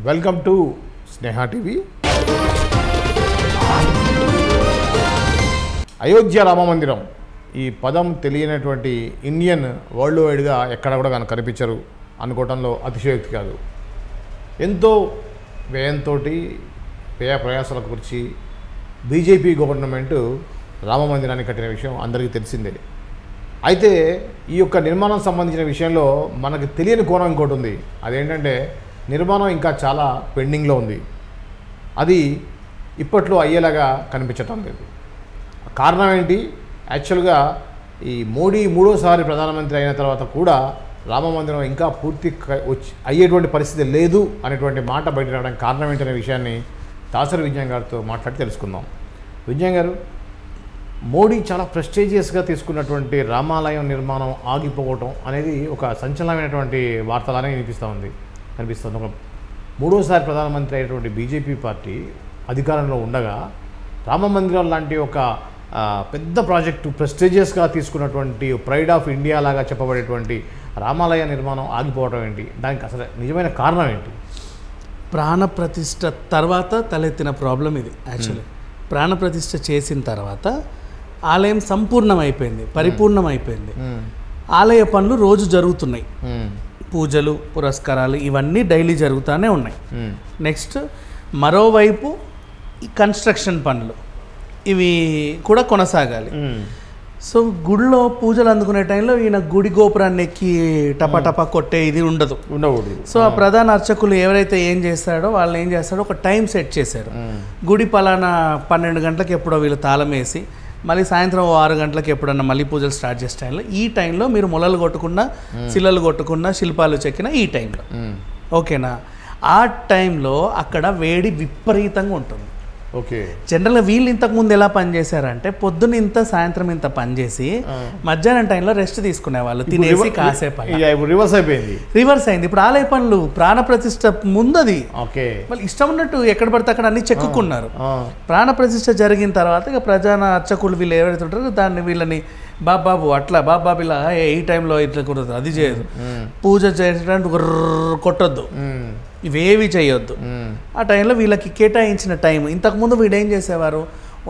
Welcome to Sneha TV. Ayodhya Rama మందిరం ఈ పదం తెలియనటువంటి ఇండియన్ వరల్డ్ వైడ్గా ఎక్కడ కూడా కనిపించరు అనుకోవడంలో అతిశయోక్తి కాదు. ఎంతో వ్యయంతో వ్యయ ప్రయాసాల గురించి బీజేపీ గవర్నమెంట్ రామ మందిరాన్ని కట్టిన విషయం అందరికీ తెలిసిందే. అయితే ఈ యొక్క నిర్మాణం సంబంధించిన విషయంలో మనకు తెలియని కోణం ఇంకోటి ఉంది. అదేంటంటే నిర్మాణం ఇంకా చాలా పెండింగ్లో ఉంది. అది ఇప్పట్లో అయ్యేలాగా కనిపించటం లేదు. కారణం ఏంటి? యాక్చువల్గా ఈ మోడీ మూడోసారి ప్రధానమంత్రి అయిన తర్వాత కూడా రామ మందిరం ఇంకా పూర్తి అయ్యేటువంటి పరిస్థితి లేదు అనేటువంటి మాట బయట రావడానికి కారణం ఏంటనే విషయాన్ని దాసరి విజయన్ గారితో మాట్లాడి తెలుసుకుందాం. విజయన్ గారు, మోడీ చాలా ప్రెస్టీజియస్గా తీసుకున్నటువంటి రామాలయం నిర్మాణం ఆగిపోవటం అనేది ఒక సంచలనమైనటువంటి వార్తలానే కనిపిస్తుంది. ఒక మూడోసారి ప్రధానమంత్రి అయినటువంటి బీజేపీ పార్టీ అధికారంలో ఉండగా రామ మందిరం లాంటి ఒక పెద్ద ప్రాజెక్టు ప్రెస్టీజియస్గా తీసుకున్నటువంటి ప్రైడ్ ఆఫ్ ఇండియా లాగా చెప్పబడేటువంటి రామాలయ నిర్మాణం ఆగిపోవడం ఏంటి? దానికి అసలు నిజమైన కారణం ఏంటి? ప్రాణప్రతిష్ఠ తర్వాత తలెత్తిన ప్రాబ్లం ఇది. యాక్చువల్లీ ప్రాణప్రతిష్ఠ చేసిన తర్వాత ఆలయం సంపూర్ణమైపోయింది, పరిపూర్ణమైపోయింది. ఆలయ పనులు రోజు జరుగుతున్నాయి, పూజలు పురస్కారాలు ఇవన్నీ డైలీ జరుగుతూనే ఉన్నాయి. నెక్స్ట్ మరోవైపు ఈ కన్స్ట్రక్షన్ పనులు ఇవి కూడా కొనసాగాలి. సో గుడిలో పూజలు అందుకునే టైంలో ఈయన గుడి గోపురాన్ని ఎక్కి టపా కొట్టే ఇది ఉండకూడదు. సో ఆ ప్రధాన అర్చకులు ఎవరైతే ఏం చేస్తాడో వాళ్ళు ఏం చేస్తాడో ఒక టైం సెట్ చేశారు. గుడి పలానా 12 గంటలకు ఎప్పుడో వీళ్ళు తాళం వేసి మళ్ళీ సాయంత్రం 6 గంటలకు ఎప్పుడన్నా మళ్ళీ పూజలు స్టార్ట్ చేసే టైంలో ఈ టైంలో మీరు మొలలు కొట్టుకున్నా శిలలు కొట్టుకున్నా శిల్పాలు చెక్కినా ఈ టైంలో ఓకేనా. ఆ టైంలో అక్కడ వేడి విపరీతంగా ఉంటుంది. ఓకే. జనరల్గా వీళ్ళు ఇంతకుముందు ఎలా పనిచేశారంటే పొద్దున్న ఇంత సాయంత్రం ఇంత పనిచేసి మధ్యాహ్నం టైంలో రెస్ట్ తీసుకునే వాళ్ళు, తినేసి కాసేపు. రివర్స్ అయింది ఇప్పుడు ఆలయ పనులు. ప్రాణప్రతిష్ఠ ముందది వాళ్ళు ఇష్టం ఉన్నట్టు ఎక్కడ పడితే అక్కడ అన్ని చెక్కున్నారు. ప్రాణప్రతిష్ఠ జరిగిన తర్వాత ఇక ప్రధాన అర్చకులు వీళ్ళు ఎవరైతే ఉంటారో దాన్ని వీళ్ళని బాబాబు అట్లా బాబాబు ఇలా ఈ టైంలో ఇట్లా కుదరదు, అది చేయదు, పూజ చేయడానికి కొట్టొద్దు, ఇవేవి చేయొద్దు. ఆ టైంలో వీళ్ళకి కేటాయించిన టైం. ఇంతకుముందు వీడు ఏం చేసేవారు,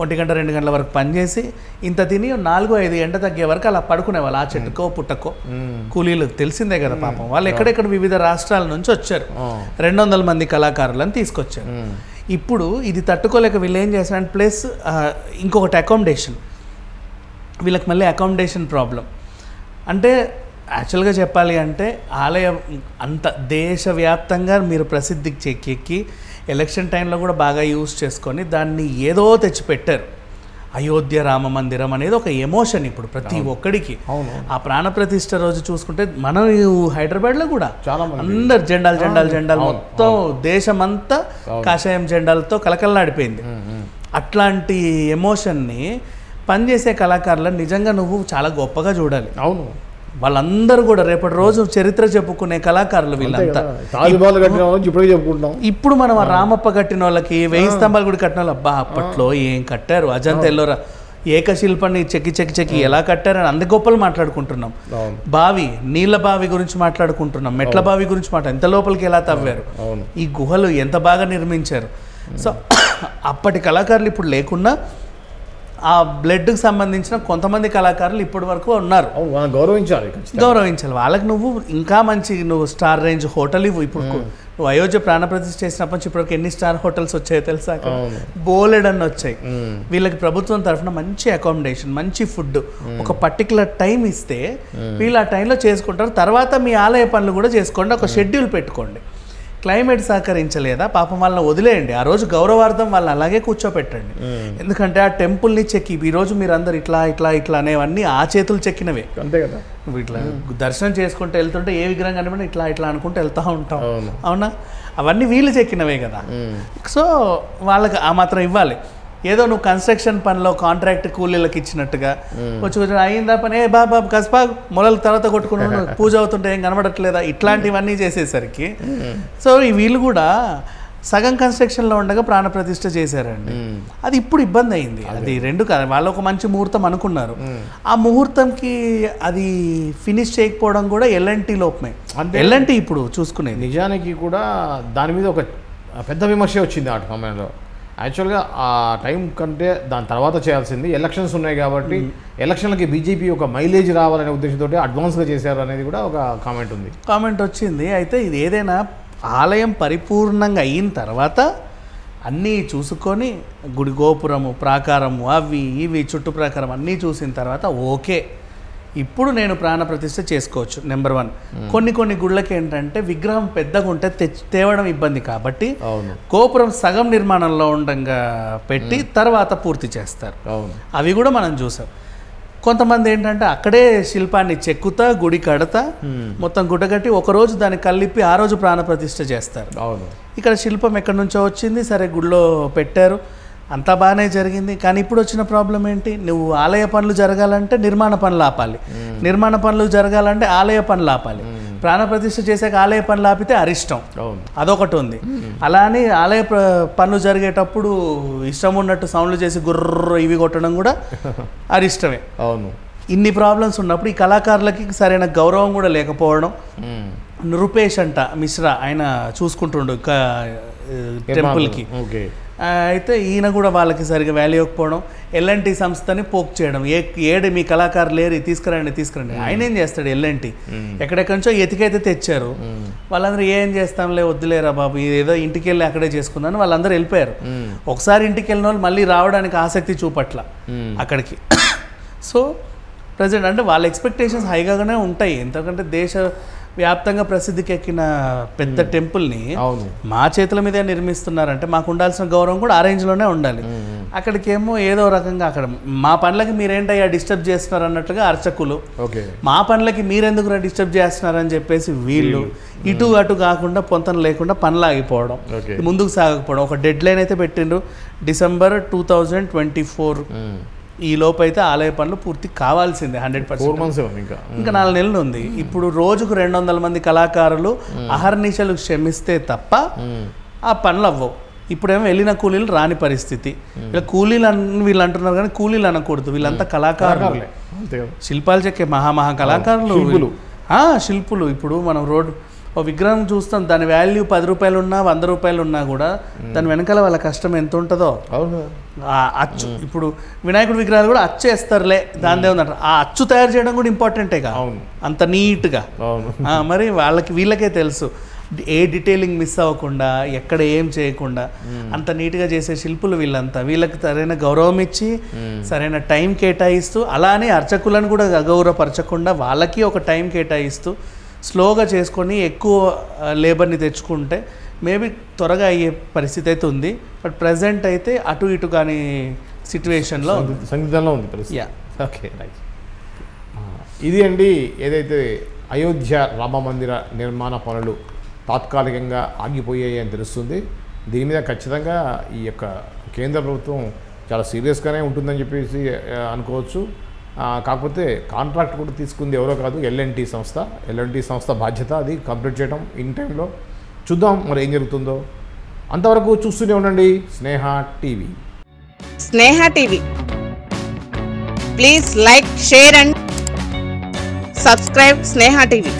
1 గంట 2 గంటల వరకు పనిచేసి ఇంత తిని 4-5 ఎండ తగ్గే వరకు అలా పడుకునేవాళ్ళు. ఆ చెట్టుకో పుట్టకో కూలీలు తెలిసిందే కదా పాపం. వాళ్ళు ఎక్కడెక్కడ వివిధ రాష్ట్రాల నుంచి వచ్చారు, 200 మంది కళాకారులను తీసుకొచ్చారు. ఇప్పుడు ఇది తట్టుకోలేక వీళ్ళు ఏం చేశారంటే ప్లస్ ఇంకొకటి అకామిడేషన్. వీళ్ళకి మళ్ళీ అకామిడేషన్ ప్రాబ్లం. అంటే యాక్చువల్గా చెప్పాలి అంటే ఆలయం అంత దేశవ్యాప్తంగా మీరు ప్రసిద్ధికి చెక్కెక్కి ఎలక్షన్ టైంలో కూడా బాగా యూజ్ చేసుకొని దాన్ని ఏదో తెచ్చిపెట్టారు. అయోధ్య రామ మందిరం అనేది ఒక ఎమోషన్ ఇప్పుడు ప్రతి ఒక్కడికి. ఆ ప్రాణప్రతిష్ఠ రోజు చూసుకుంటే మనం హైదరాబాద్లో కూడా అందరు జెండాలు మొత్తం దేశమంతా కాషాయం జెండాలతో కలకలలాడిపోయింది. అట్లాంటి ఎమోషన్ని పనిచేసే కళాకారులను నిజంగా నువ్వు చాలా గొప్పగా చూడాలి. అవును, వాళ్ళందరూ కూడా రేపటి రోజు చరిత్ర చెప్పుకునే కళాకారులు వీళ్ళంతా. ఇప్పుడు మనం ఆ రామప్ప కట్టిన వాళ్ళకి 1000 స్తంభాలు కూడా కట్టిన వాళ్ళు అబ్బా అప్పట్లో ఏం కట్టారు, అజంతా ఎల్లోరా ఏకశిల్పాన్ని చెక్కి ఎలా కట్టారని అంత గొప్పలు మాట్లాడుకుంటున్నాం. బావి నీళ్ళ బావి గురించి మాట్లాడుకుంటున్నాం, మెట్ల బావి గురించి ఎంత లోపలికి ఎలా తవ్వారు, ఈ గుహలు ఎంత బాగా నిర్మించారు. సో అప్పటి కళాకారులు ఇప్పుడు లేకుండా ఆ బ్లడ్కి సంబంధించిన కొంతమంది కళాకారులు ఇప్పటి వరకు ఉన్నారు. గౌరవించాలి వాళ్ళకి. నువ్వు ఇంకా మంచి నువ్వు స్టార్ రేంజ్ హోటల్ ఇవ్వు. ఇప్పుడు నువ్వు అయోధ్య ప్రాణప్రతిష్ఠ చేసినప్పటి నుంచి ఇప్పటివరకు ఎన్ని స్టార్ హోటల్స్ వచ్చాయో తెలుసా? బోలెడన్ని వచ్చాయి. వీళ్ళకి ప్రభుత్వం తరఫున మంచి అకామిడేషన్, మంచి ఫుడ్, ఒక పర్టికులర్ టైం ఇస్తే వీళ్ళు ఆ టైంలో చేసుకుంటారు. తర్వాత మీ ఆలయ పనులు కూడా చేసుకోండి, ఒక షెడ్యూల్ పెట్టుకోండి. క్లైమేట్ సహకరించలేదా పాపం వాళ్ళని వదిలేయండి. ఆ రోజు గౌరవార్థం వాళ్ళని అలాగే కూర్చోపెట్టండి. ఎందుకంటే ఆ టెంపుల్ని చెక్కి ఈరోజు మీరు అందరు ఇట్లా అనేవన్నీ ఆ చేతులు చెక్కినవే. అంతే కదా. ఇట్లా దర్శనం చేసుకుంటూ వెళ్తుంటే ఏ విగ్రహం కనిపడి ఇట్లా అనుకుంటూ వెళ్తూ ఉంటాం, అవునా? అవన్నీ వీళ్ళు చెక్కినవే కదా. సో వాళ్ళకి ఆ మాత్రం ఇవ్వాలి. ఏదో నువ్వు కన్స్ట్రక్షన్ పనిలో కాంట్రాక్ట్ కూలీలకు ఇచ్చినట్టుగా వచ్చి అయిందా పని, బాబా కసపా మొలల తర్వాత కొట్టుకున్నాను పూజ అవుతుంటే ఏం కనబడట్లేదా, ఇట్లాంటివన్నీ చేసేసరికి సో వీళ్ళు కూడా సగం కన్స్ట్రక్షన్లో ఉండగా ప్రాణప్రతిష్ఠ చేశారండి. అది ఇప్పుడు ఇబ్బంది అయింది. అది రెండు కాదు, వాళ్ళు ఒక మంచి ముహూర్తం అనుకున్నారు. ఆ ముహూర్తంకి అది ఫినిష్ చేయకపోవడం కూడా ఎల్ఎన్టీ లోపమే. ఎల్ఎన్టీ ఇప్పుడు చూసుకునేది నిజానికి కూడా దాని మీద ఒక పెద్ద విమర్శ వచ్చింది ఆ సమయంలో. యాక్చువల్గా ఆ టైం కంటే దాని తర్వాత చేయాల్సింది, ఎలక్షన్స్ ఉన్నాయి కాబట్టి ఎలక్షన్లకి బీజేపీ ఒక మైలేజ్ రావాలనే ఉద్దేశంతో అడ్వాన్స్గా చేశారు అనేది కూడా ఒక కామెంట్ వచ్చింది. అయితే ఇది ఏదైనా ఆలయం పరిపూర్ణంగా అయిన తర్వాత అన్నీ చూసుకొని గుడి గోపురము ప్రాకారము అవి ఇవి చుట్టు ప్రాకారం అన్నీ చూసిన తర్వాత ఓకే ఇప్పుడు నేను ప్రాణప్రతిష్ఠ చేసుకోవచ్చు. నెంబర్ 1. కొన్ని గుళ్ళకి ఏంటంటే విగ్రహం పెద్దగా ఉంటే తేవడం ఇబ్బంది కాబట్టి గోపురం సగం నిర్మాణంలో ఉండగా పెట్టి తర్వాత పూర్తి చేస్తారు. అవి కూడా మనం చూసాం. కొంతమంది ఏంటంటే అక్కడే శిల్పాన్ని చెక్కుతా గుడి కడతా మొత్తం గుడ్డగట్టి ఒకరోజు దాన్ని కలిపి ఆ రోజు ప్రాణప్రతిష్ఠ చేస్తారు. ఇక్కడ శిల్పం ఎక్కడి నుంచో వచ్చింది, సరే గుడిలో పెట్టారు, అంతా బాగానే జరిగింది. కానీ ఇప్పుడు వచ్చిన ప్రాబ్లం ఏంటి, నువ్వు ఆలయ పనులు జరగాలంటే నిర్మాణ పనులు ఆపాలి, నిర్మాణ పనులు జరగాలంటే ఆలయ పనులు ఆపాలి. ప్రాణప్రతిష్ఠ చేసాక ఆలయ పనులు ఆపితే అరిష్టం, అదొకటి ఉంది. అలానే ఆలయ పనులు జరిగేటప్పుడు ఇష్టం ఉన్నట్టు సౌండ్లు చేసి గుర్ర ఇవి కొట్టడం కూడా అరిష్టమే. ఇన్ని ప్రాబ్లమ్స్ ఉన్నప్పుడు ఈ కళాకారులకి సరైన గౌరవం కూడా లేకపోవడం. నృపేష్ అంట మిశ్రా ఆయన చూసుకుంటుండు టెంపుల్కి, అయితే ఈయన కూడా వాళ్ళకి సరిగ్గా వాల్యూ ఇవ్వకపోవడం, ఎల్ఎన్టీ సంస్థని పోక్ చేయడం, ఏడు మీ కళాకారులు లేరు తీసుకురండి. ఆయన ఏం చేస్తాడు, ఎల్ఎన్టీ ఎక్కడెక్కడి నుంచో ఎతికైతే తెచ్చారు. వాళ్ళందరూ ఏం చేస్తాంలే వద్దులేరా బాబు ఏదో ఇంటికి వెళ్ళి అక్కడే చేసుకుందని వాళ్ళందరూ వెళ్ళిపోయారు. ఒకసారి ఇంటికి వెళ్ళిన వాళ్ళు మళ్ళీ రావడానికి ఆసక్తి చూపట్ల అక్కడికి. సో ప్రజెంట్ అంటే వాళ్ళ ఎక్స్పెక్టేషన్స్ హైగానే ఉంటాయి, ఎందుకంటే దేశ వ్యాప్తంగా ప్రసిద్ధికి ఎక్కిన పెద్ద టెంపుల్ని మా చేతుల మీదే నిర్మిస్తున్నారంటే మాకు ఉండాల్సిన గౌరవం కూడా ఆ రేంజ్లోనే ఉండాలి. అక్కడికేమో ఏదో రకంగా అక్కడ మా పనులకి మీరేంటయ్యా డిస్టర్బ్ చేస్తున్నారు అన్నట్టుగా అర్చకులు, మా పనులకి మీరెందుకు డిస్టర్బ్ చేస్తున్నారని చెప్పేసి వీళ్ళు, ఇటు అటు కాకుండా పొంతన లేకుండా పనులు ఆగిపోవడం, ముందుకు సాగకపోవడం. ఒక డెడ్ లైన్ అయితే పెట్టిండ్రు, December 2024 ఈ లోపు అయితే ఆలయ పనులు పూర్తి కావాల్సిందే 100%. ఇంకా 4 నెలలు ఉంది. ఇప్పుడు రోజుకు 200 మంది కళాకారులు అహర్నిశలు శ్రమిస్తే తప్ప ఆ పనులు అవ్వవు. ఇప్పుడేమో వెళ్ళిన కూలీలు రాని పరిస్థితి. ఇలా కూలీలు వీళ్ళు అంటున్నారు కానీ కూలీలు అనకూడదు, వీళ్ళంతా కళాకారులు, శిల్పాలు చెక్కే మహా కళాకారులు, శిల్పులు. ఇప్పుడు మనం ఓ విగ్రహం చూస్తాం, దాని వాల్యూ 10 రూపాయలు ఉన్నా 100 రూపాయలు ఉన్నా కూడా దాని వెనకాల వాళ్ళ కష్టం ఎంత ఉంటుందో. అచ్చు ఇప్పుడు వినాయకుడి విగ్రహాలు కూడా అచ్చు వేస్తారులే, దానిదే ఉందంట. ఆ అచ్చు తయారు చేయడం కూడా ఇంపార్టెంటేగా, అంత నీట్గా. మరి వీళ్ళకే తెలుసు ఏ డీటెయిలింగ్ మిస్ అవ్వకుండా ఎక్కడ ఏం చేయకుండా అంత నీట్గా చేసే శిల్పులు వీళ్ళంతా. వీళ్ళకి సరైన గౌరవం ఇచ్చి సరైన టైం కేటాయిస్తూ, అలానే అర్చకులను కూడా అగౌరవపరచకుండా వాళ్ళకి ఒక టైం కేటాయిస్తూ స్లోగా చేసుకొని ఎక్కువ లేబర్ని తెచ్చుకుంటే మేబీ త్వరగా అయ్యే పరిస్థితి అయితే ఉంది. బట్ ప్రజెంట్ అయితే అటు ఇటు కానీ సిచ్యువేషన్లో సందిగ్ధంలో ఉంది పరిస్థితి. Okay right. ఇది అండి ఏదైతే అయోధ్య రామ మందిర నిర్మాణ పనులు తాత్కాలికంగా ఆగిపోయాయి అని తెలుస్తుంది. దీని మీద ఖచ్చితంగా ఈ యొక్క కేంద్ర ప్రభుత్వం చాలా సీరియస్గానే ఉంటుందని చెప్పేసి అనుకోవచ్చు. కాకపోతే కాంట్రాక్ట్ కూడా తీసుకుంది ఎవరో కాదు, ఎల్ఎన్టీ సంస్థ బాధ్యత అది కంప్లీట్ చేయడం ఇన్ టైంలో. చూద్దాం మరి ఏం జరుగుతుందో. అంతవరకు చూస్తూనే ఉండండి Sneha TV. Please like, share and subscribe Sneha TV.